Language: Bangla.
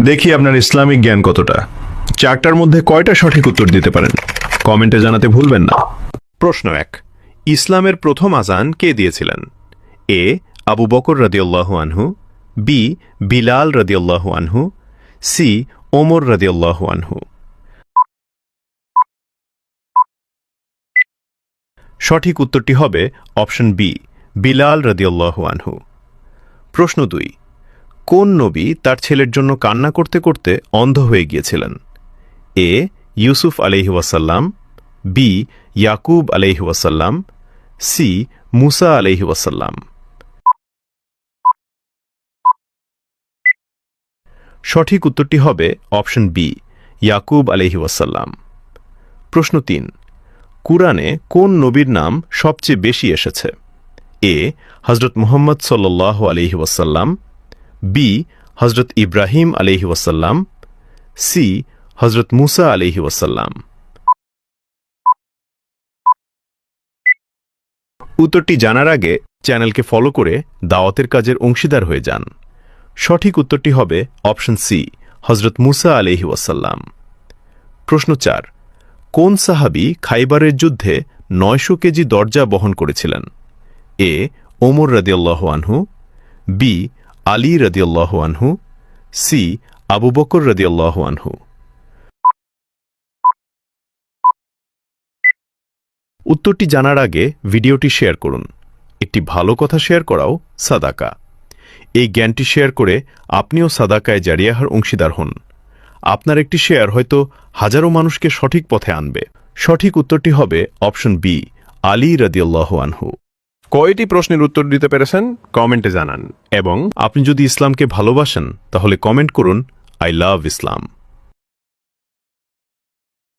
দেখি আপনার ইসলামিক জ্ঞান কতটা। চারটার মধ্যে কয়টা সঠিক উত্তর দিতে পারেন কমেন্টে জানাতে ভুলবেন না। প্রশ্ন 1, ইসলামের প্রথম আযান কে দিয়েছিলেন? এ আবু বকর রাদিয়াল্লাহু আনহু, বি বিলাল রাদিয়াল্লাহু আনহু, সি ওমর রাদিয়াল্লাহু আনহু। সঠিক উত্তরটি হবে অপশন বি, বিলাল রাদিয়াল্লাহু আনহু। প্রশ্ন 2, কোন নবী তার ছেলের জন্য কান্না করতে করতে অন্ধ হয়ে গিয়েছিলেন? এ ইউসুফ আলাইহি ওয়াসাল্লাম, বি ইয়াকুব আলাইহি ওয়াসাল্লাম, সি মুসা আলাইহি ওয়াসাল্লাম। সঠিক উত্তরটি হবে অপশন বি, ইয়াকুব আলাইহি ওয়াসাল্লাম। প্রশ্ন 3, কুরআনে কোন নবীর নাম সবচেয়ে বেশি এসেছে? এ হযরত মুহাম্মদ সাল্লাল্লাহু আলাইহি ওয়াসাল্লাম, বি হযরত ইব্রাহিম আলাইহি ওয়াসাল্লাম, সি হযরত মুসা আলাইহি ওয়াসাল্লাম। উত্তরটি জানার আগে চ্যানেলকে ফলো করে দাওয়াতের কাজের অংশীদার হয়ে যান। সঠিক উত্তরটি হবে অপশন সি, হযরত মুসা আলাইহি ওয়াসাল্লাম। প্রশ্ন 4, কোন সাহাবী খাইবারের যুদ্ধে 900 কেজি দরজা বহন করেছিলেন? এ ওমর রাদিয়াল্লাহু আনহু, বি আলী রাদিয়াল্লাহু আনহু, সি আবু বকর রাদিয়াল্লাহু আনহু। উত্তরটি জানার আগে ভিডিওটি শেয়ার করুন। একটি ভালো কথা শেয়ার করাও সাদাকা। এই জ্ঞানটি শেয়ার করে আপনিও সাদাকায়ে জারিয়াহর অংশীদার হন। আপনার একটি শেয়ার হয়তো হাজারো মানুষকে সঠিক পথে আনবে। সঠিক উত্তরটি হবে অপশন বি, আলী রাদিয়াল্লাহু আনহু। কয়টি প্রশ্নের উত্তর দিতে পেরেছেন কমেন্টে জানান, এবং আপনি যদি ইসলামকে ভালোবাসেন তাহলে কমেন্ট করুন আই লাভ ইসলাম।